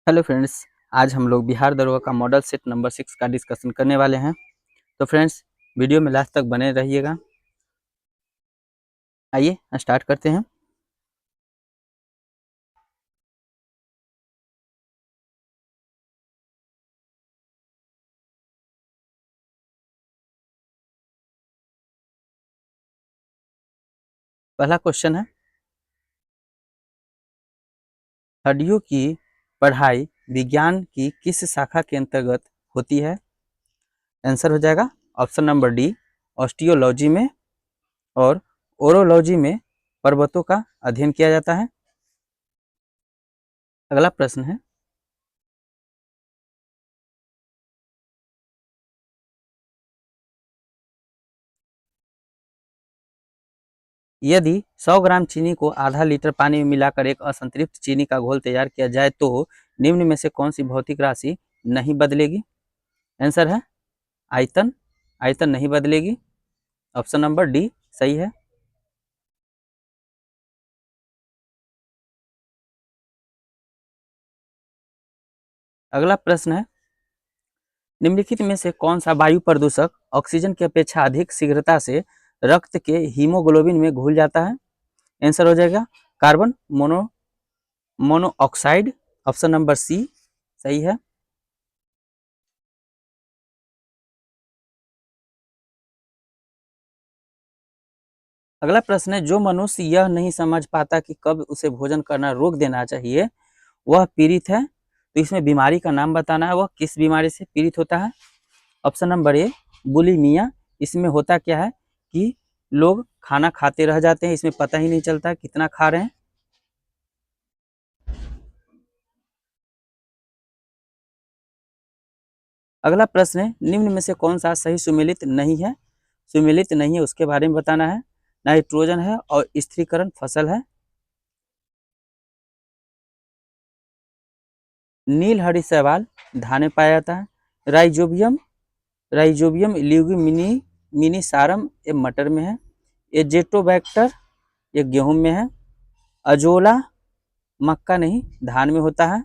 Hello friends, आज हम लोग बिहार दरोगा का मॉडल सेट नंबर 6 का डिस्कशन करने वाले हैं। तो फ्रेंड्स, वीडियो में लास्ट तक बने रहिएगा। आइए स्टार्ट करते हैं। पहला क्वेश्चन है, हड्डियों की पढ़ाई विज्ञान की किस शाखा के अंतर्गत होती है? आंसर हो जाएगा ऑप्शन नंबर डी, ऑस्टियोलॉजी में। और ओरोलॉजी में पर्वतों का अध्ययन किया जाता है। अगला प्रश्न है, यदि 100 ग्राम चीनी को आधा लीटर पानी में मिलाकर एक असंतृप्त चीनी का घोल तैयार किया जाए तो निम्न में से कौन सी भौतिक राशि नहीं बदलेगी? आंसर है आयतन। आयतन नहीं बदलेगी। ऑप्शन नंबर डी सही है। अगला प्रश्न है, निम्नलिखित में से कौन सा वायु प्रदूषक ऑक्सीजन की अपेक्षा अधिक शीघ्रता से रक्त के हीमोग्लोबिन में घुल जाता है? आंसर हो जाएगा carbon monoxide. Option number C सही है। अगला प्रश्न है, जो मनुष्य यह नहीं समझ पाता कि कब उसे भोजन करना रोक देना चाहिए वह पीड़ित है। तो इसमें बीमारी का नाम बताना है, वह किस बीमारी से पीड़ित होता है? ऑप्शन नंबर ए बुलिमिया। इसमें होता क्या है कि लोग खाना खाते रह जाते हैं, इसमें पता ही नहीं चलता कितना खा रहे हैं। अगला प्रश्न है, निम्न में से कौन सा सही सुमेलित नहीं है? सुमेलित नहीं है उसके बारे में बताना है। नाइट्रोजन है और स्थिरीकरण फसल है। नील हरी शैवाल धान में पाया जाता है। राइजोबियम राइजोबियम मिनीसारम ये मटर में है। एजेटोबैक्टर ये गेहूं में है। अजोला मक्का नहीं धान में होता है,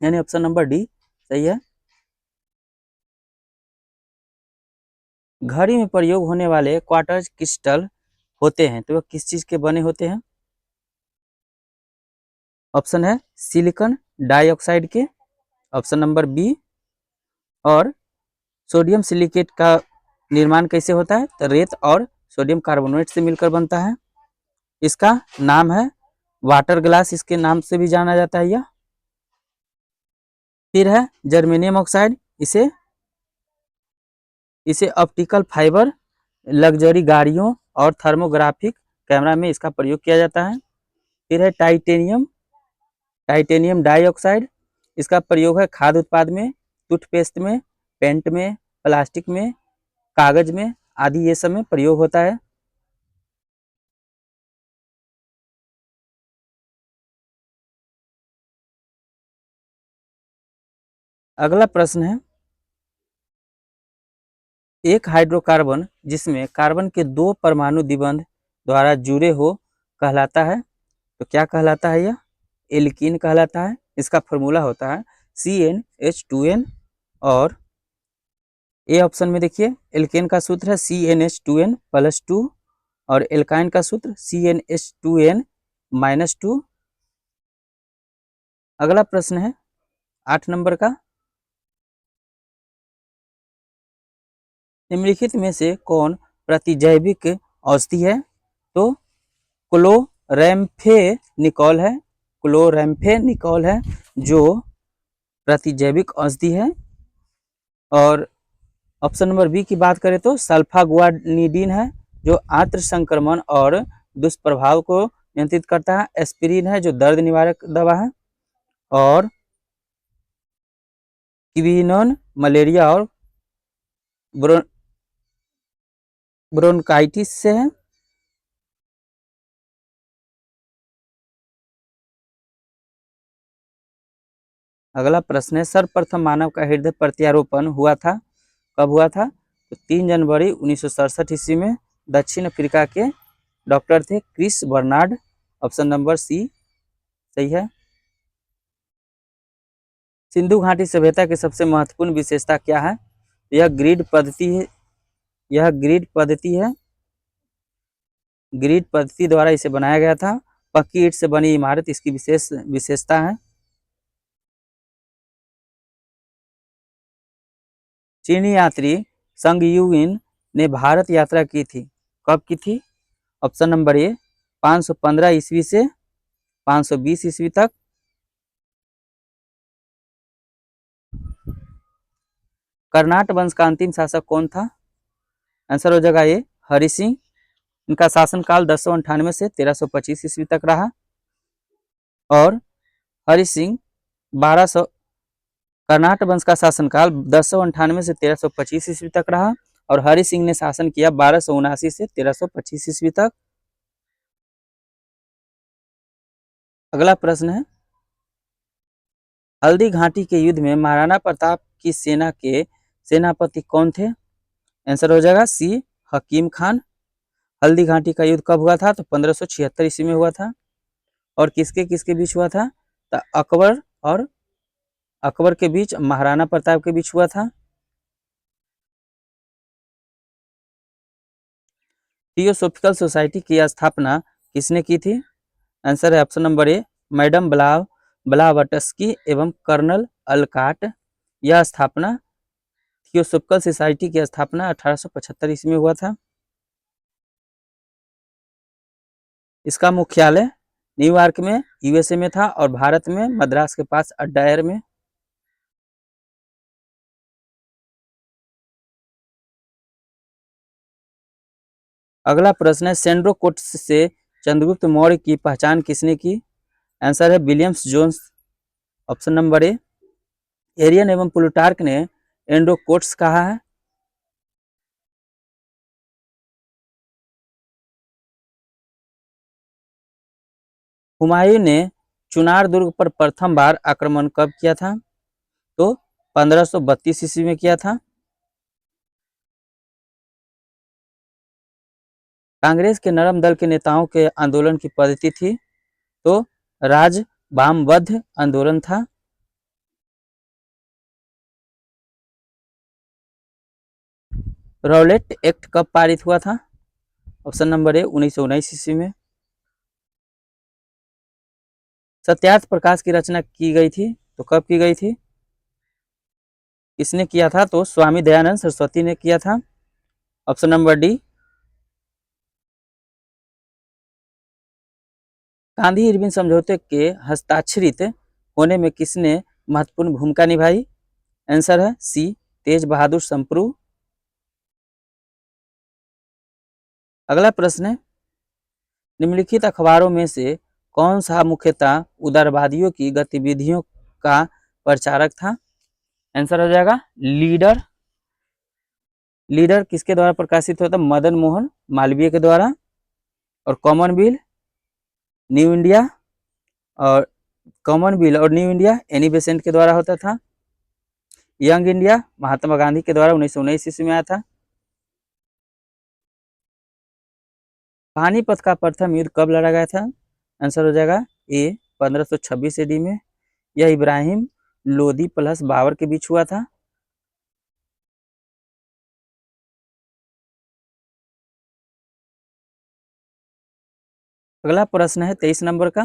यानी ऑप्शन नंबर डी सही है। घड़ी में प्रयोग होने वाले क्वार्टज क्रिस्टल होते हैं तो वह किस चीज के बने होते हैं? ऑप्शन है सिलिकॉन डाइऑक्साइड के। Option number B. और सोडियम सिलिकेट का निर्माण कैसे होता है? तो रेत और सोडियम कार्बोनेट से मिलकर बनता है। इसका नाम है वाटर ग्लास, इसके नाम से भी जाना जाता है यह। फिर है जर्मेनियम ऑक्साइड, इसे इसे ऑप्टिकल फाइबर, लग्जरी गाड़ियों और थर्मोग्राफिक कैमरा में इसका प्रयोग किया जाता है। फिर है टाइटेनियम डाइऑक्साइड, इसका प्रयोग है खाद्य उत्पाद में, टूथपेस्ट में, पेंट में, प्लास्टिक में, कागज में आदि ये सब में प्रयोग होता है। अगला प्रश्न है, एक हाइड्रोकार्बन जिसमें कार्बन के दो परमाणु द्विबंध द्वारा जुड़े हो कहलाता है, तो क्या कहलाता है? यह एल्कीन कहलाता है। इसका फॉर्मूला होता है CnH2n। और ए ऑप्शन में देखिए, एल्केन का सूत्र है CnH2n+2 और एल्काइन का सूत्र CnH2n-2। अगला प्रश्न है 8 नंबर का, निम्नलिखित में से कौन प्रतिजैविक औषधि है? तो क्लोरैम्फेनिकोल है। क्लोरैम्फेनिकोल है जो प्रतिजैविक औषधि है। और ऑप्शन नंबर बी की बात करें तो सल्फागुआनिडीन है जो आंत्र संक्रमण और दुष्प्रभाव को नियंत्रित करता है। एस्पिरिन है जो दर्द निवारक दवा है। और क्विनोन मलेरिया और ब्रोंकाइटिस से है। अगला प्रश्न है, सर्वप्रथम मानव का हृदय प्रत्यारोपण हुआ था, कब हुआ था? तो 3 जनवरी 1967 ईस्वी में। दक्षिण अफ्रीका के डॉक्टर थे Chris Barnard. Option number C सही है। सिंधु घाटी सभ्यता की सबसे महत्वपूर्ण विशेषता क्या है? यह ग्रिड पद्धति है। यह ग्रिड पद्धति है। ग्रिड पद्धति द्वारा इसे बनाया गया था। पक्की ईंट से बनी इमारत इसकी विशेषता है। चीनी यात्री संग युविन ने भारत यात्रा की थी। कब की थी? ऑप्शन नंबर ए 515 ईस्वी से 520 ईस्वी तक। कर्नाट वंश का अंतिम शासक कौन था? आंसर हो जाएगा ए हरि सिंह। इनका शासनकाल 1098 से 1325 ईस्वी तक रहा। और हरि सिंह 1200 कर्नाट वंश का शासनकाल 1098 से 1325 ईस्वी तक रहा और हरि सिंह ने शासन किया 1279 से 1325 ईस्वी तक। अगला प्रश्न है, हल्दी घाटी के युद्ध में महाराणा प्रताप की सेना के सेनापति कौन थे? आंसर हो जाएगा सी हकीम खान। हल्दी घाटी का युद्ध कब हुआ था? तो 1576 ईस्वी में हुआ था। और किसके किसके बीच हुआ था? तो अकबर के बीच, महाराणा प्रताप के बीच हुआ था। थियोसॉफिकल सोसाइटी की स्थापना किसने की थी? आंसर है ऑप्शन नंबर ए मैडम ब्लावटस्की एवं कर्नल अलकाट। यह स्थापना थियोसॉफिकल सोसाइटी की स्थापना 1875 ईस्वी में हुआ था। इसका मुख्यालय न्यूयॉर्क में यूएसए में था और भारत में मद्रास के पास अड्डायर में। अगला प्रश्न है, सेंड्रोकोट्स से चंद्रगुप्त मौर्य की पहचान किसने की? आंसर है Williams Jones. Option number A. Arrian एवं प्लूटार्क ने एंड्रोकोट्स कहा है। हुमायूं ने चुनार दुर्ग पर प्रथम बार आक्रमण कब किया था? तो 1532 ईस्वी में किया था। कांग्रेस के नरम दल के नेताओं के आंदोलन की पद्धति थी तो राज वामबद्ध आंदोलन था। रॉलेट एक्ट कब पारित हुआ था? ऑप्शन नंबर ए 1919 ईस्वी में। सत्यार्थ प्रकाश की रचना की गई थी तो कब की गई थी? किसने किया था? तो स्वामी दयानंद सरस्वती ने किया था। Option number D. Gandhi Irwin समझौते के हस्ताक्षरित होने में किसने महत्वपूर्ण भूमिका निभाई? आंसर है सी तेज बहादुर संप्रू। अगला प्रश्न है, निम्नलिखित अखबारों में से कौन सा मुख्यतः उदारवादियों की गतिविधियों का प्रचारक था? आंसर हो जाएगा लीडर। लीडर किसके द्वारा प्रकाशित होता? मदन मोहन मालवीय के द्वारा। और कॉमनवेल्थ न्यू इंडिया और कॉमनवेल्थ और न्यू इंडिया एनी बेसेंट के द्वारा होता था। यंग इंडिया महात्मा गांधी के द्वारा 1919 ईस्वी में आया था। पानीपत का प्रथम युद्ध कब लड़ा गया था? आंसर हो जाएगा ए 1526 एडी में। यह इब्राहिम लोदी प्लस बाबर के बीच हुआ था। अगला प्रश्न है 23 नंबर का,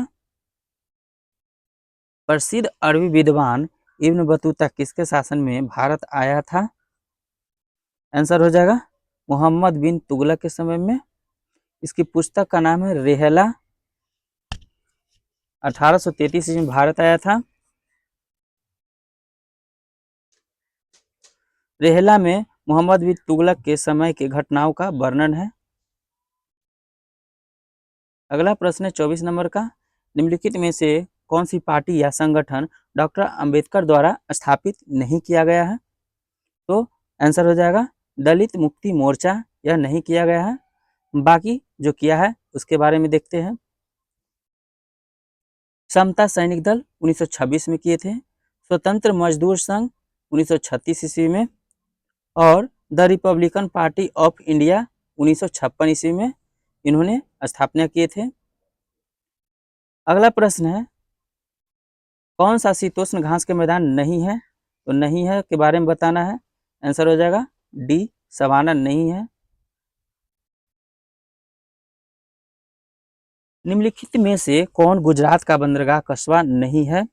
प्रसिद्ध अरबी विद्वान इब्न बतूता किसके शासन में भारत आया था? आंसर हो जाएगा मोहम्मद बिन तुगलक के समय में। इसकी पुस्तक का नाम है रेहला। 1833 में भारत आया था। रेहला में मोहम्मद बिन तुगलक के समय के घटनाओं का वर्णन है। अगला प्रश्न है 24 नंबर का, निम्नलिखित में से कौन सी पार्टी या संगठन डॉक्टर अंबेडकर द्वारा स्थापित नहीं किया गया है? तो आंसर हो जाएगा दलित मुक्ति मोर्चा। यह नहीं किया गया है। बाकी जो किया है उसके बारे में देखते हैं। समता सैनिक दल 1926 में किए थे। स्वतंत्र मजदूर संघ 1936 ईस्वी में। और the Republican party of India 1956 ईस्वी में इन्होंने स्थापना किए थे। अगला प्रश्न है, कौन सा शीतोष्ण घास के मैदान नहीं है? तो नहीं है के बारे में बताना है। आंसर हो जाएगा डी, सवाना नहीं है। निम्नलिखित में से कौन गुजरात का बंदरगाह कस्बा नहीं है?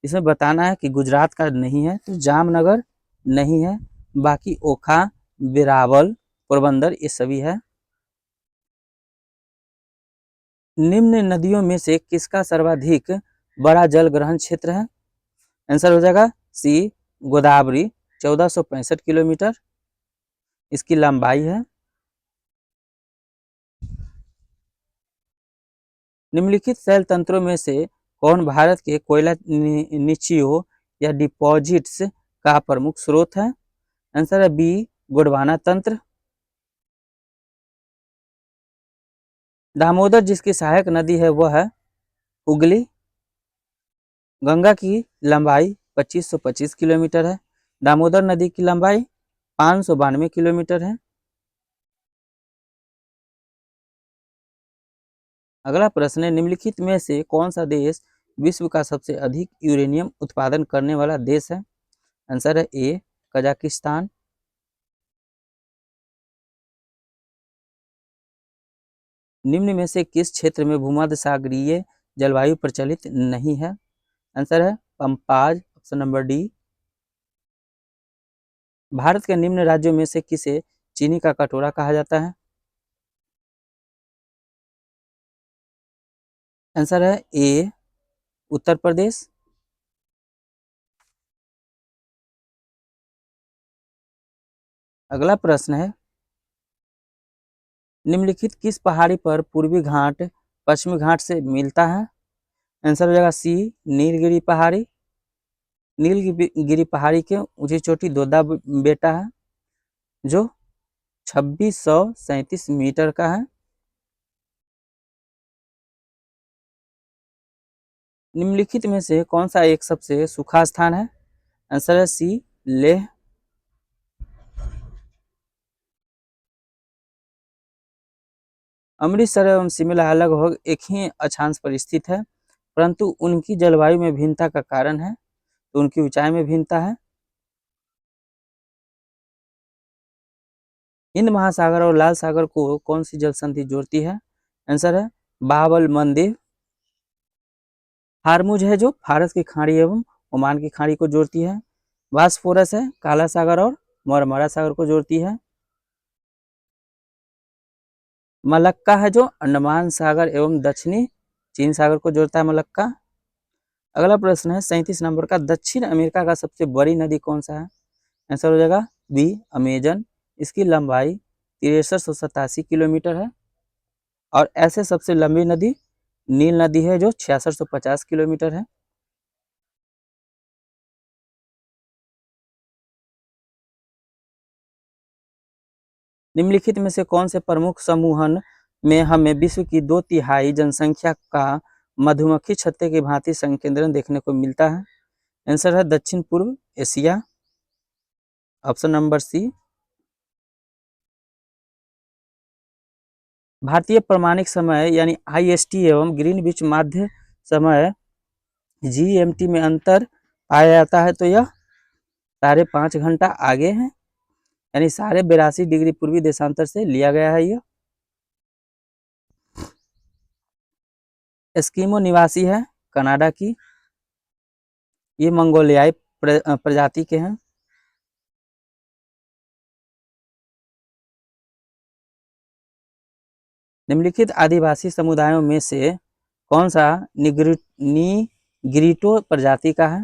इसमें बताना है कि गुजरात का नहीं है, तो जामनगर नहीं है, बाकी ओखा, वेरावल, पोरबंदर ये सभी है। निम्न नदियों में से किसका सर्वाधिक बड़ा जल ग्रहण क्षेत्र है? आंसर हो जाएगा सी, गोदावरी, 1465 किलोमीटर इसकी लंबाई है। निम्नलिखित शैल तंत्रों में से कौन भारत के कोयला निचियों या डिपॉजिट्स का प्रमुख स्रोत है? आंसर है बी, गोंडवाना तंत्र। दामोदर जिसकी सहायक नदी है वह है हुगली। गंगा की लंबाई 2525 किलोमीटर है, दामोदर नदी की लंबाई 592 किलोमीटर है। अगला प्रश्न है, निम्नलिखित में से कौन सा देश विश्व का सबसे अधिक यूरेनियम उत्पादन करने वाला देश है? आंसर है ए, कजाकिस्तान। निम्न में से किस क्षेत्र में भूमध्य सागरीय जलवायु प्रचलित नहीं है? आंसर है पंपाज, ऑप्शन नंबर डी। भारत के निम्न राज्यों में से किसे चीनी का कटोरा कहा जाता है? आंसर है ए, उत्तर प्रदेश। अगला प्रश्न है, निम्नलिखित किस पहाड़ी पर पूर्वी घाट पश्चिमी घाट से मिलता है? आंसर हो जाएगा सी, नीलगिरी पहाड़ी। नीलगिरी पहाड़ी के ऊंची चोटी दोदा बेटा है जो 2637 मीटर का है। निम्नलिखित में से कौन सा एक सबसे सूखा स्थान है? आंसर है सी, लेह। अमृतसर एवं शिमला लगभग एक ही अक्षांश पर स्थित है, परंतु उनकी जलवायु में भिन्नता का कारण है, तो उनकी ऊंचाई में भिन्नता है। हिंद महासागर और लाल सागर को कौन सी जल संधि जोड़ती है? आंसर है बाबल मंदिर। हारमुज है जो फारस की खाड़ी एवं ओमान की खाड़ी को जोड़ती है। बास्फोरस है काला सागर और मरमरा सागर को जोड़ती है। मलक्का है जो अंडमान सागर एवं दक्षिणी चीन सागर को जोड़ता है मलक्का। अगला प्रश्न है 37 नंबर का, दक्षिण अमेरिका का सबसे बड़ी नदी कौन सा है? आंसर हो जाएगा बी, अमेजन। इसकी लंबाई 6387 किलोमीटर है। और ऐसे सबसे लंबी नदी नील नदी है जो 6650 किलोमीटर है। निम्नलिखित में से कौन से प्रमुख समूहन में हमें विश्व की 2/3 जनसंख्या का मधुमक्खी छत्ते की भांति संकेंद्रण देखने को मिलता है? आंसर है दक्षिण पूर्व एशिया, ऑप्शन नंबर सी। भारतीय प्रमाणिक समय यानी IST एवं ग्रीनविच माध्य समय GMT में अंतर पाया जाता है, तो यह 5.5 घंटा आगे है, यानी 82.82 डिग्री पूर्वी देशांतर से लिया गया है। यह एस्किमो निवासी है कनाडा की, ये मंगोलियाई प्रजाति के हैं। निम्नलिखित आदिवासी समुदायों में से कौन सा निग्रिटो प्रजाति का है?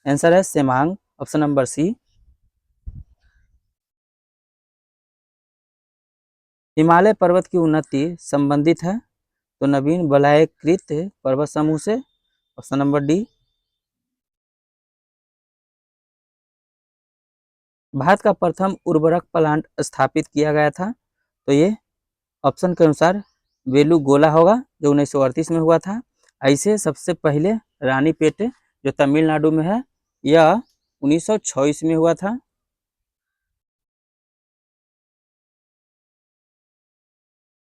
आंसर है Semang, option number C. Himalaya पर्वत की उन्नति संबंधित है तो नवीन वलयकृत पर्वत समूह से, ऑप्शन नंबर डी। भारत का प्रथम उर्वरक प्लांट स्थापित किया गया था, तो ये ऑप्शन के अनुसार वेलुगोला होगा जो 1938 में हुआ था। ऐसे सबसे पहले रानीपेट जो तमिलनाडु में है यह 1926 में हुआ था।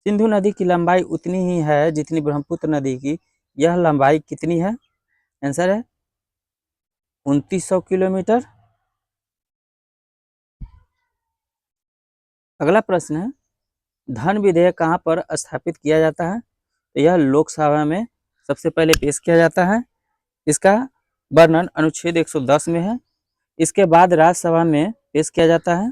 सिंधु नदी की लंबाई उतनी ही है जितनी ब्रह्मपुत्र नदी की, यह लंबाई कितनी है? आंसर है 2900 किलोमीटर। अगला प्रश्न है, धन विधेयक कहाँ पर स्थापित किया जाता है? तो यह लोकसभा में सबसे पहले पेश किया जाता है। इसका वर्णन अनुच्छेद 110 में है। इसके बाद राज्यसभा में पेश किया जाता है।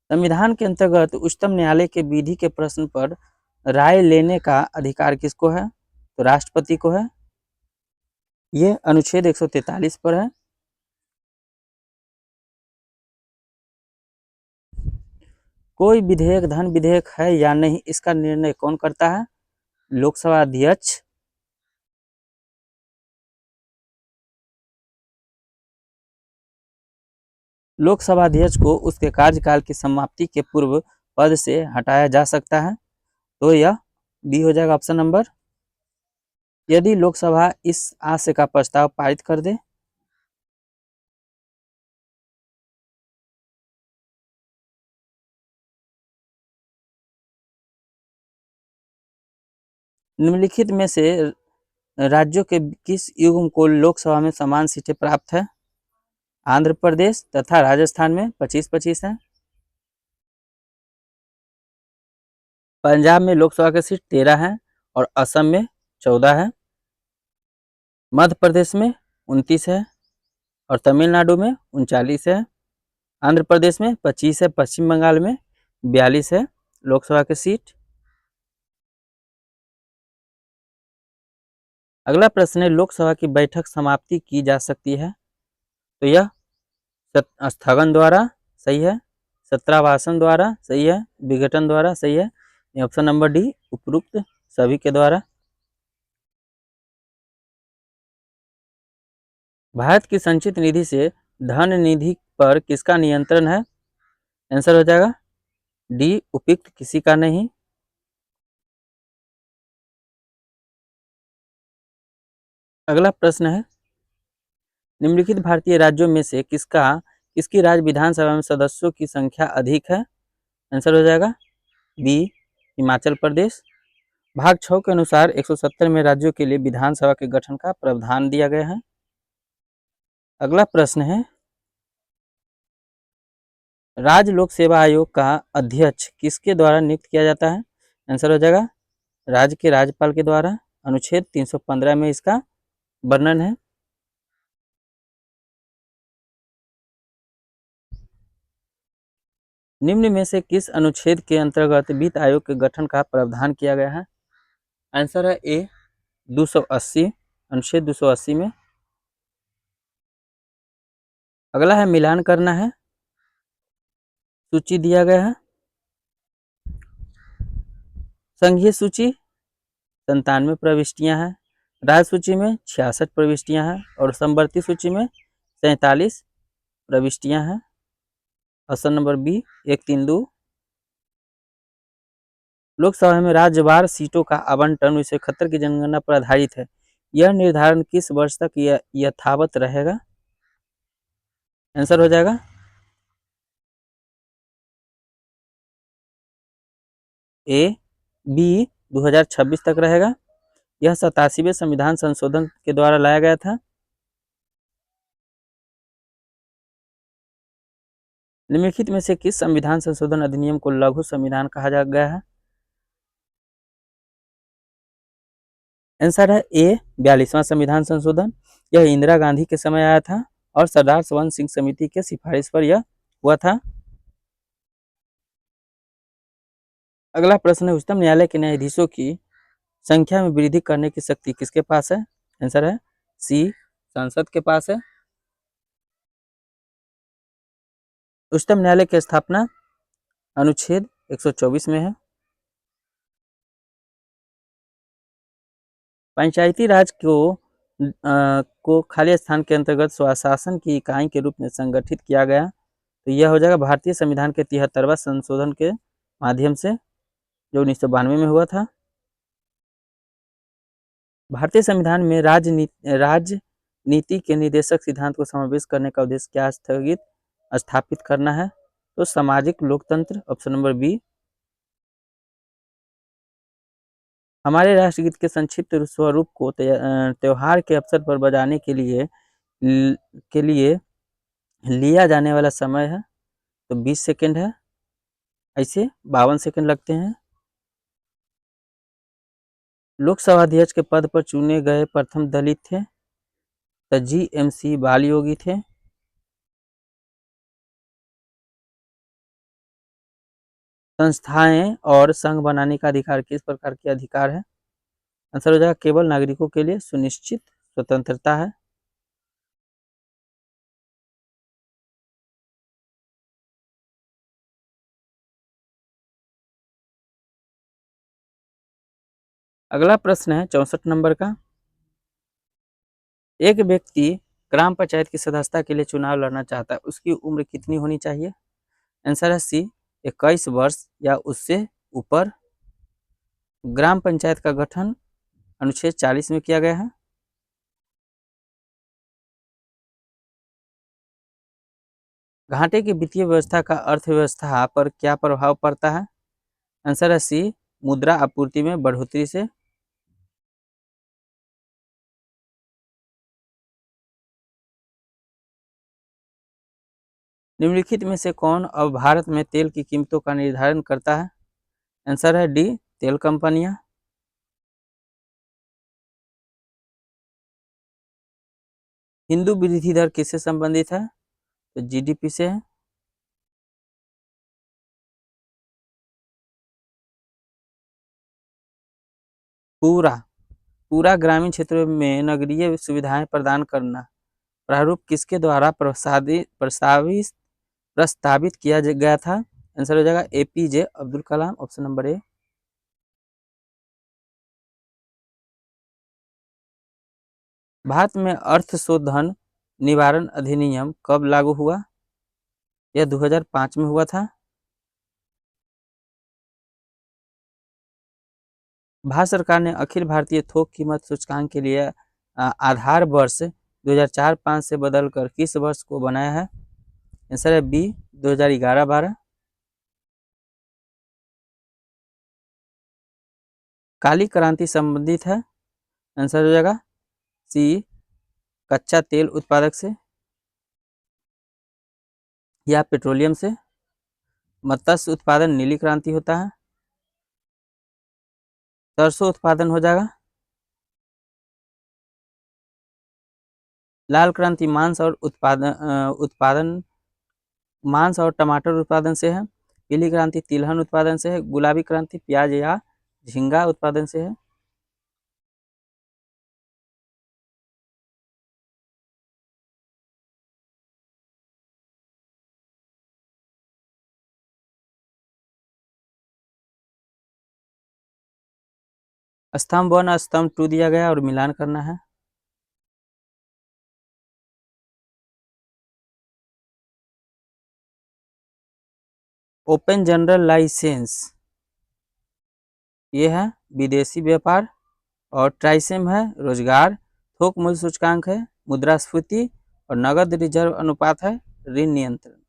संविधान के अंतर्गत उच्चतम न्यायालय के विधि के प्रश्न पर राय लेने का अधिकार किसको है? तो राष्ट्रपति को है। ये अनुच्छेद 143 पर है। कोई विधेयक धन विधेयक है या नहीं, इसका निर्णय कौन करता है? लोकसभा अध्यक्ष। लोकसभा अध्यक्ष को उसके कार्यकाल की समाप्ति के पूर्व पद से हटाया जा सकता है। तो यह बी हो जाएगा, ऑप्शन नंबर। यदि लोकसभा इस आशय का प्रस्ताव पारित कर दे। निम्नलिखित में से राज्यों के किस युग्म को लोकसभा में समान सीटें प्राप्त है? आंध्र प्रदेश तथा राजस्थान में 25-25 है। पंजाब में लोकसभा की सीट 13 है और असम में 14 है। मध्य प्रदेश में 29 है और तमिलनाडु में 39 है। आंध्र प्रदेश में 25 है, पश्चिम बंगाल में 42 है लोकसभा की सीट। अगला प्रश्न है, लोकसभा की बैठक समाप्ति की जा सकती है? तो यह स्थगन द्वारा सही है, सत्राभाषण द्वारा सही है, विघटन द्वारा सही है। ऑप्शन नंबर डी, उपरोक्त सभी के द्वारा। भारत की संचित निधि से धन निधि पर किसका नियंत्रण है? आंसर हो जाएगा डी, उपयुक्त किसी का नहीं। अगला प्रश्न है, निम्नलिखित भारतीय राज्यों में से किसकी राज्य विधानसभा में सदस्यों की संख्या अधिक है? आंसर हो जाएगा बी, हिमाचल प्रदेश। भाग 6 के अनुसार 170 में राज्यों के लिए विधानसभा के गठन का प्रावधान दिया गया है। अगला प्रश्न है, राज्य लोक सेवा आयोग का अध्यक्ष किसके द्वारा नियुक्त किया जाता है? आंसर हो जाएगा राज्य के राज्यपाल के द्वारा। अनुच्छेद 315 में इसका वर्णन है। निम्न में से किस अनुच्छेद के अंतर्गत वित्त आयोग के गठन का प्रावधान किया गया है? आंसर है ए, 280, अनुच्छेद 280 में। अगला है, मिलान करना है। सूची दिया गया है। संघीय सूची 97 प्रविष्टियां हैं, राज्य सूची में 66 प्रविष्टियां हैं और समवर्ती सूची में 47 प्रविष्टियां हैं। Option number B, 132। लोकसभा में राज्यवार सीटों का आवंटन 1971 की जनगणना पर आधारित है। यह निर्धारण किस वर्ष तक यथावत रहेगा? आंसर हो जाएगा ए, बी, 2026 तक रहेगा। यह 87वें संविधान संशोधन के द्वारा लाया गया था। निम्नलिखित में से किस संविधान संशोधन अधिनियम को लघु संविधान कहा जा गया है? आंसर है ए, 42वां संविधान संशोधन। यह इंदिरा गांधी के समय आया था और सरदार सवर्ण सिंह समिति के सिफारिश पर यह हुआ था। अगला प्रश्न है, उच्चतम न्यायालय के न्यायाधीशों की संख्या में वृद्धि करने की शक्ति किसके पास है? आंसर है सी, संसद के पास है। उच्चतम न्यायालय की स्थापना अनुच्छेद 124 में है। पंचायती राज को खाली स्थान के अंतर्गत स्वशासन की इकाई के रूप में संगठित किया गया। तो यह हो जाएगा भारतीय संविधान के 73वां संशोधन के माध्यम से, जो 1992 में हुआ था। भारतीय संविधान में राजनीति के निर्देशक सिद्धांत को समावेश करने का उद्देश्य क्या स्थापित करना है? तो सामाजिक लोकतंत्र, ऑप्शन नंबर बी। हमारे राष्ट्रगीत के संक्षिप्त स्वरूप को त्योहार के अवसर पर बजाने के लिए लिया जाने वाला समय है, तो 20 सेकंड है। ऐसे 52 सेकंड लगते हैं। लोकसभा अध्यक्ष के पद पर चुने गए प्रथम दलित थे, तो GMC बाल योगी थे। संस्थाएं और संघ बनाने का अधिकार किस प्रकार के अधिकार है? आंसर हो जाएगा केवल नागरिकों के लिए सुनिश्चित स्वतंत्रता है। अगला प्रश्न है 64 नंबर का। एक व्यक्ति ग्राम पंचायत की सदस्यता के लिए चुनाव लड़ना चाहता है, उसकी उम्र कितनी होनी चाहिए? आंसर है सी 21 वर्ष या उससे ऊपर। ग्राम पंचायत का गठन अनुच्छेद 40 में किया गया है। घाटे की वित्तीय व्यवस्था का अर्थव्यवस्था पर क्या प्रभाव पड़ता है? आंसर है सी मुद्रा आपूर्ति में बढ़ोतरी से। निम्नलिखित में से कौन अब भारत में तेल की कीमतों का निर्धारण करता है? आंसर है डी तेल कंपनियां। हिंदू वृद्धि दर किससे संबंधित है? तो GDP से है। पूरा पूरा ग्रामीण क्षेत्रों में नगरीय सुविधाएं प्रदान करना प्रारूप किसके द्वारा प्रस्तावित किया गया था? आंसर हो जाएगा APJ Abdul Kalam, option number ए। भारत में अर्थशोधन निवारण अधिनियम कब लागू हुआ? यह 2005 में हुआ था। भारत सरकार ने अखिल भारतीय थोक कीमत सूचकांक के लिए आधार वर्ष 2004-5 से बदलकर किस वर्ष को बनाया है? आंसर है बी 2011-12। काली क्रांति संबंधित है। आंसर हो जाएगा सी कच्चा तेल उत्पादक से या पेट्रोलियम से। मत्स्य उत्पादन नीली क्रांति होता है। सरसों उत्पादन हो जाएगा। लाल क्रांति मांस और टमाटर उत्पादन से है। पीली क्रांति तिलहन उत्पादन से है। गुलाबी क्रांति प्याज या झींगा उत्पादन से है। स्तंभ 1 स्तंभ 2 दिया गया और मिलान करना है। ओपन जनरल लाइसेंस ये है विदेशी व्यापार, और ट्राइसेम है रोजगार, थोक मूल्य सूचकांक है मुद्रास्फीति, और नगद रिजर्व अनुपात है ऋण नियंत्रण।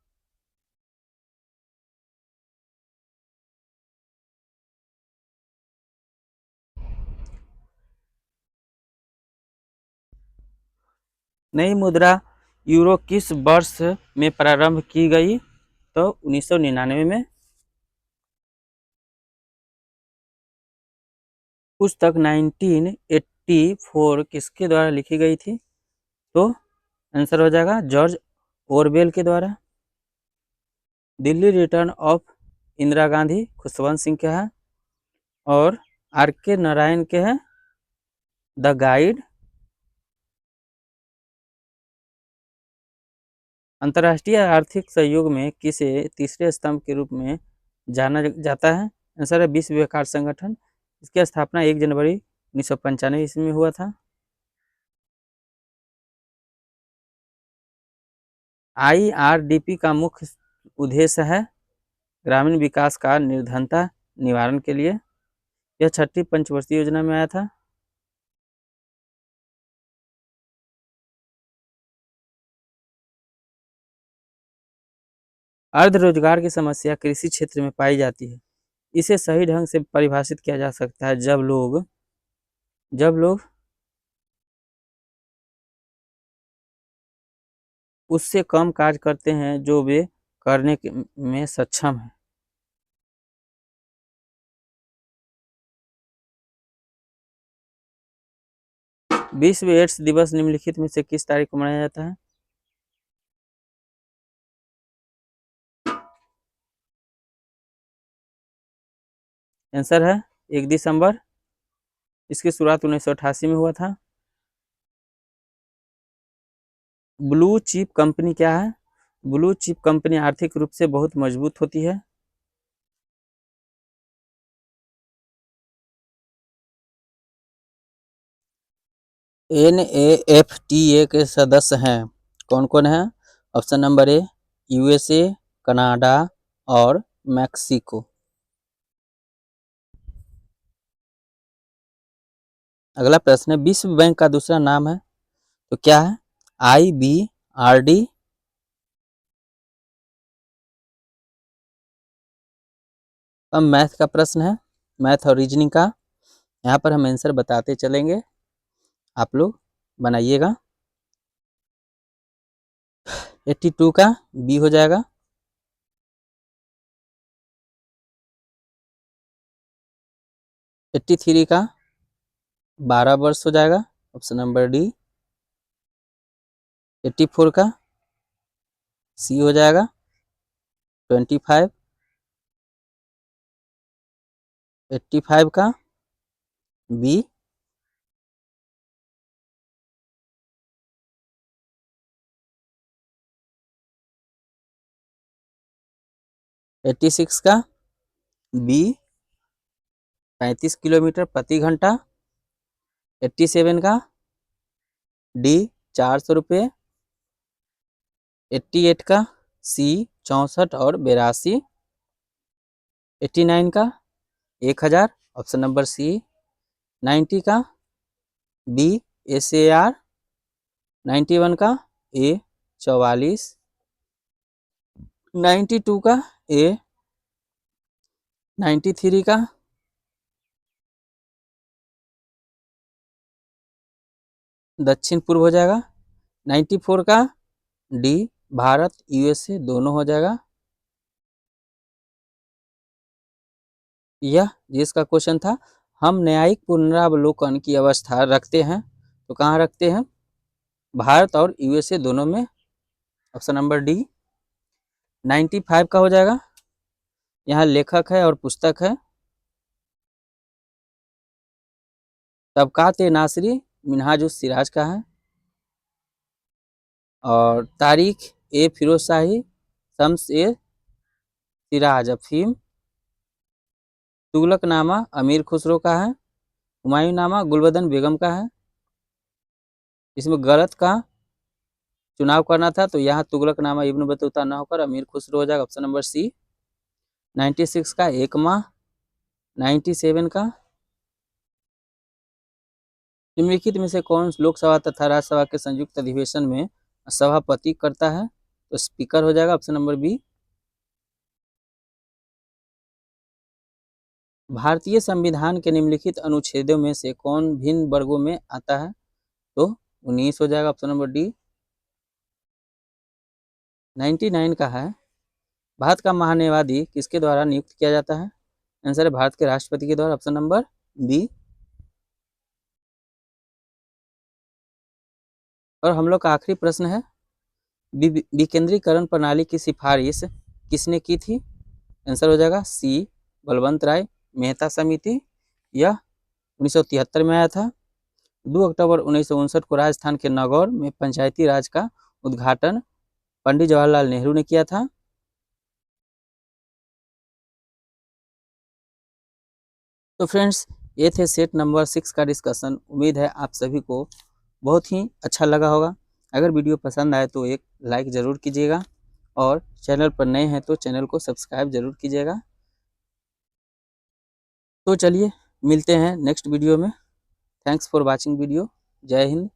नई मुद्रा यूरो किस वर्ष में प्रारंभ की गई? तो 1999 में। पुस्तक 1984 किसके द्वारा लिखी गई थी? तो आंसर हो जाएगा जॉर्ज ओरवेल के द्वारा। दिल्ली रिटर्न ऑफ इंदिरा गांधी खुशवंत सिंह के है, और RK नारायण के है द गाइड। अंतर्राष्ट्रीय आर्थिक सहयोग में किसे तीसरे स्तंभ के रूप में जाना जाता है? आंसर है विश्व व्यापार संगठन। इसकी स्थापना 1 जनवरी 1995 ईस्वी में हुआ था। IRDP का मुख्य उद्देश्य है ग्रामीण विकास का निर्धनता निवारण के लिए। यह छठी पंचवर्षीय योजना में आया था। अर्ध रोजगार की समस्या कृषि क्षेत्र में पाई जाती है। इसे सही ढंग से परिभाषित किया जा सकता है जब लोग उससे कम कार्य करते हैं जो वे करने में सक्षम है। विश्व एड्स दिवस निम्नलिखित में से किस तारीख को मनाया जाता है? आंसर है 1 दिसंबर। इसकी शुरुआत 1988 में हुआ था। ब्लू चिप कंपनी क्या है? ब्लू चिप कंपनी आर्थिक रूप से बहुत मजबूत होती है। NAFTA के सदस्य हैं कौन कौन है? ऑप्शन नंबर ए USA, कनाडा और मैक्सिको। अगला प्रश्न है, विश्व बैंक का दूसरा नाम है तो क्या है? IBRD। अब मैथ का प्रश्न है, मैथ और रीजनिंग का। यहाँ पर हम आंसर बताते चलेंगे, आप लोग बनाइएगा। 82 का बी हो जाएगा। 83 का 12 वर्ष हो जाएगा, ऑप्शन नंबर डी। 84 का सी हो जाएगा 25। 85 का बी। 86 का बी 35 किलोमीटर प्रति घंटा। 87 का डी 400 रुपये। 88 का सी 64 और 82। 89 का 1000, ऑप्शन नंबर सी। 90 का बी SAR। 91 का ए 44। 92 का ए। 93 का दक्षिण पूर्व हो जाएगा। 94 का डी भारत USA दोनों हो जाएगा। यह जिसका क्वेश्चन था, हम न्यायिक पुनरावलोकन की अवस्था रखते हैं तो कहाँ रखते हैं? भारत और USA दोनों में, ऑप्शन नंबर डी। 95 का हो जाएगा। यहाँ लेखक है और पुस्तक है तबकात ए नासरी मिनहाजुस सिराज का है। और तारीख ए फिरोज शाही शम्स ए सिराज अफीम। तुगलकनामा अमीर खुसरो का है। हुमायूंनामा गुलबदन बेगम का है। इसमें गलत का चुनाव करना था तो यहाँ तुगलकनामा इब्न बतूता न होकर अमीर खुसरो हो जाएगा, ऑप्शन नंबर सी। 96 का एकमा। 97 का निम्नलिखित में से कौन लोकसभा तथा राज्यसभा के संयुक्त अधिवेशन में सभापति करता है? तो स्पीकर हो जाएगा, ऑप्शन नंबर बी। भारतीय संविधान के निम्नलिखित अनुच्छेदों में से कौन भिन्न वर्गों में आता है? तो 19 हो जाएगा, ऑप्शन नंबर डी। 99 का है, भारत का महान्यायवादी किसके द्वारा नियुक्त किया जाता है? आंसर है भारत के राष्ट्रपति के द्वारा, ऑप्शन नंबर बी। और हम लोग का आखिरी प्रश्न है, विकेंद्रीकरण प्रणाली की सिफारिश किसने की थी? आंसर हो जाएगा सी बलवंत राय मेहता समिति। यह 1973 में आया था। 2 अक्टूबर 1959 को राजस्थान के नागौर में पंचायती राज का उद्घाटन पंडित जवाहरलाल नेहरू ने किया था। तो फ्रेंड्स, ये थे सेट नंबर 6 का डिस्कशन। उम्मीद है आप सभी को बहुत ही अच्छा लगा होगा। अगर वीडियो पसंद आए तो एक लाइक ज़रूर कीजिएगा और चैनल पर नए हैं तो चैनल को सब्सक्राइब ज़रूर कीजिएगा। तो चलिए मिलते हैं नेक्स्ट वीडियो में। Thanks for watching video. जय हिंद।